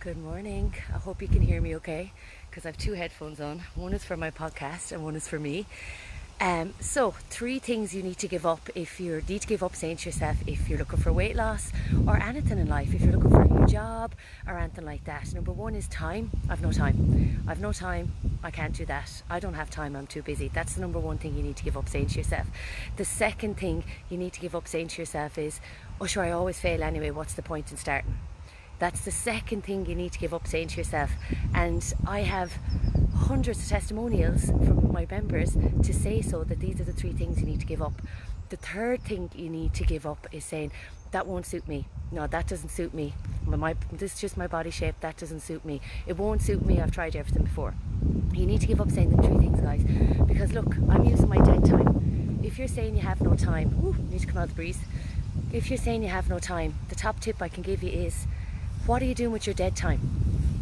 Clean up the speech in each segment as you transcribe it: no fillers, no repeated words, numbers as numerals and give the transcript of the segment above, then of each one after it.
Good morning. I hope you can hear me okay because I have two headphones on. One is for my podcast and one is for me. So, three things you need to give up if you need to give up saying to yourself if you're looking for weight loss or anything in life, if you're looking for a new job or anything like that. Number one is time. I've no time. I've no time. I can't do that. I don't have time. I'm too busy. That's the number one thing you need to give up saying to yourself. The second thing you need to give up saying to yourself is, oh sure, I always fail anyway. What's the point in starting? That's the second thing you need to give up saying to yourself. And I have hundreds of testimonials from my members to say so, that these are the three things you need to give up. The third thing you need to give up is saying, that won't suit me. No, that doesn't suit me. This is just my body shape. That doesn't suit me. It won't suit me. I've tried everything before. You need to give up saying the three things, guys. Because look, I'm using my dead time. If you're saying you have no time, need to come out of the breeze. If you're saying you have no time, the top tip I can give you is, what are you doing with your dead time?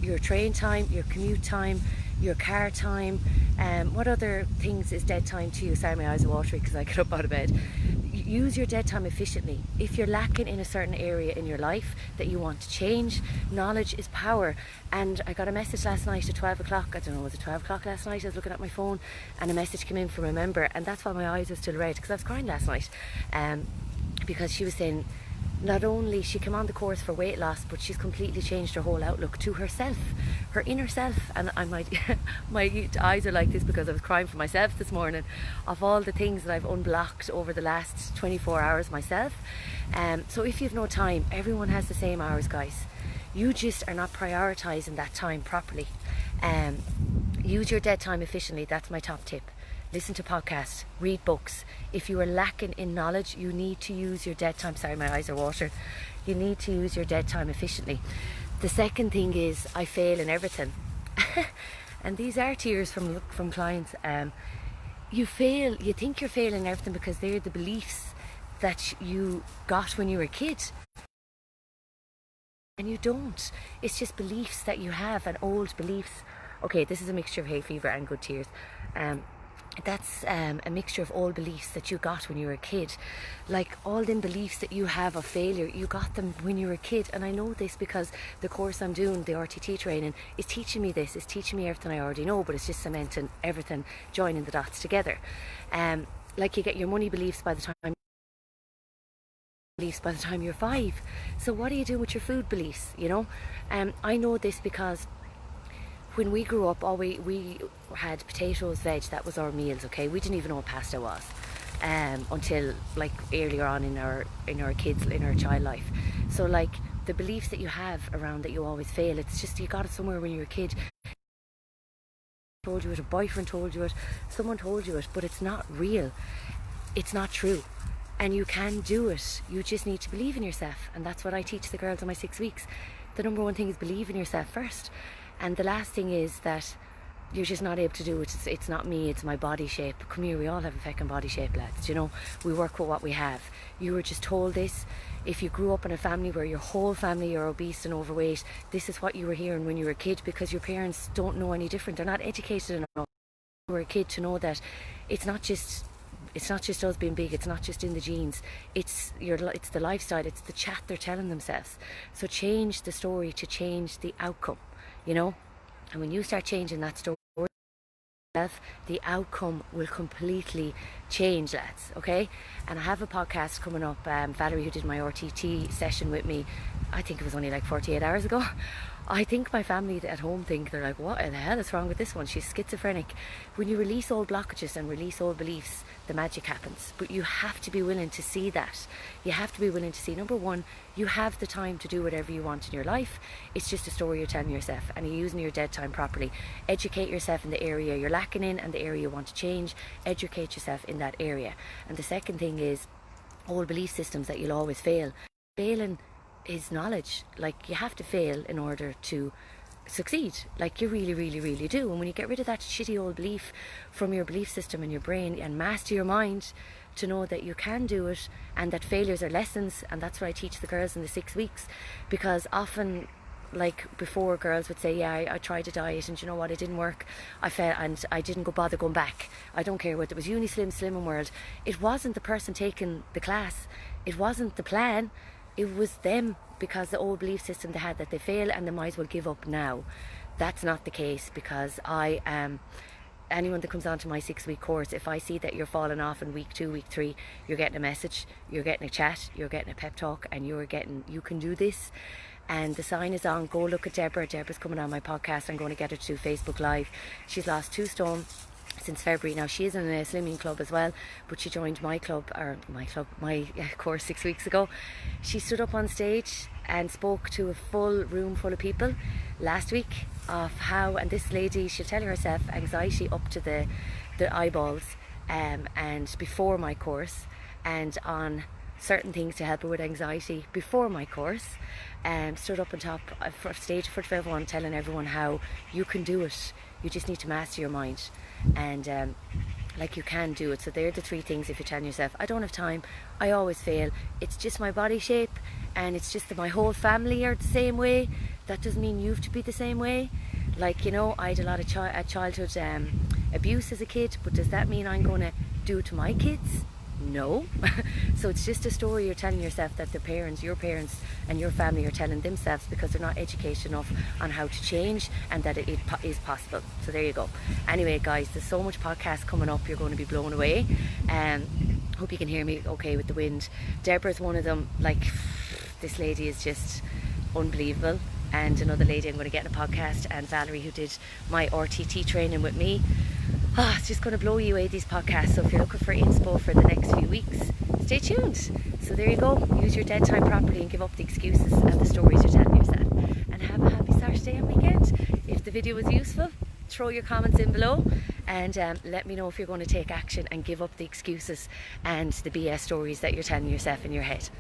Your train time, your commute time, your car time, what other things is dead time to you? Sorry, my eyes are watery because I get up out of bed. Use your dead time efficiently. If you're lacking in a certain area in your life that you want to change, knowledge is power. And I got a message last night at 12 o'clock. I don't know, was it 12 o'clock last night? I was looking at my phone and a message came in from a member, and that's why my eyes are still red, because I was crying last night. Because she was saying, not only she came on the course for weight loss, but she's completely changed her whole outlook to herself, her inner self. And my eyes are like this because I was crying for myself this morning of all the things that I've unblocked over the last 24 hours myself. So if you've no time, everyone has the same hours, guys. You just are not prioritizing that time properly. Use your dead time efficiently. That's my top tip. Listen to podcasts, read books. If you are lacking in knowledge, you need to use your dead time. Sorry, my eyes are water. You need to use your dead time efficiently. The second thing is, I fail in everything. And these are tears from clients. You think you're failing in everything because they're the beliefs that you got when you were a kid. And you don't. It's just beliefs that you have, and old beliefs. Okay, this is a mixture of hay fever and good tears. That's a mixture of all beliefs that you got when you were a kid. Like all them beliefs that you have of failure, you got them when you were a kid. And I know this because the course I'm doing, the RTT training, is teaching me this. It's teaching me everything I already know, but it's just cementing everything, joining the dots together. Like you get your money beliefs by the time you're 5. So what do you do with your food beliefs, you know? I know this because when we grew up, we had potatoes, veg. That was our meals. Okay, we didn't even know what pasta was until like earlier on in our child life. So like the beliefs that you have around that you always fail, it's just you got it somewhere when you were a kid. Told you it, a boyfriend told you it, someone told you it, but it's not real. It's not true. And you can do it. You just need to believe in yourself. And that's what I teach the girls in my 6 weeks. The number one thing is believe in yourself first. And the last thing is that you're just not able to do it. It's not me, it's my body shape. Come here, we all have a fucking body shape, lads. You know, we work with what we have. You were just told this. If you grew up in a family where your whole family are obese and overweight, this is what you were hearing when you were a kid, because your parents don't know any different. They're not educated enough when you were a kid to know that it's not just us being big, it's not just in the genes, it's the lifestyle, it's the chat they're telling themselves. So change the story to change the outcome, you know. And when you start changing that story, the outcome will completely change, lads. Okay. And I have a podcast coming up. Valerie, who did my RTT session with me, I think it was only like 48 hours ago. I think my family at home think, they're like, what the hell is wrong with this one? She's schizophrenic. When you release old blockages and release old beliefs, the magic happens. But you have to be willing to see that. You have to be willing to see, number one, you have the time to do whatever you want in your life. It's just a story you're telling yourself, and you're using your dead time properly. Educate yourself in the area you're lacking in and the area you want to change. Educate yourself in that area. And the second thing is old belief systems that you'll always fail. Failing is knowledge. Like, you have to fail in order to succeed. Like, you really, really, really do. And when you get rid of that shitty old belief from your belief system in your brain and master your mind to know that you can do it and that failures are lessons, and that's what I teach the girls in the 6 weeks. Because often, like before, girls would say, yeah, I tried a diet and you know what, it didn't work, I fell and I didn't bother going back. I don't care whether it was Unislim, Slimming World. It wasn't the person taking the class, it wasn't the plan, it was them, because the old belief system they had that they fail and they might as well give up now. That's not the case, because I am anyone that comes on to my 6-week course, if I see that you're falling off in week 2, week 3, you're getting a message, you're getting a chat, you're getting a pep talk, and you can do this. And the sign is on. Go look at Deborah. Deborah's coming on my podcast. I'm going to get her to do Facebook Live. She's lost 2 stone since February. Now, she is in a slimming club as well, but she joined my course 6 weeks ago. She stood up on stage and spoke to a full room full of people last week of how, and this lady, she'll tell you herself, anxiety up to the eyeballs, and before my course, and on certain things to help her with anxiety before my course, stood up on top of stage in front of everyone, telling everyone how you can do it. You just need to master your mind, and like, you can do it. So they're the 3 things. If you're telling yourself, I don't have time, I always fail, it's just my body shape, and it's just that my whole family are the same way, that doesn't mean you have to be the same way. Like, you know, I had a lot of childhood abuse as a kid, but does that mean I'm going to do it to my kids? No. So it's just a story you're telling yourself that your parents and your family are telling themselves, because they're not educated enough on how to change, and that it is possible. So there you go. Anyway, guys, there's so much podcast coming up, you're going to be blown away. Hope you can hear me okay with the wind. Deborah's one of them. Like, this lady is just unbelievable. And another lady I'm going to get in a podcast, and Valerie, who did my RTT training with me. It's just going to blow you away, these podcasts. So if you're looking for inspo for the next few weeks, stay tuned. So there you go. Use your dead time properly and give up the excuses and the stories you're telling yourself. And have a happy Saturday and weekend. If the video was useful, throw your comments in below, and let me know if you're going to take action and give up the excuses and the BS stories that you're telling yourself in your head.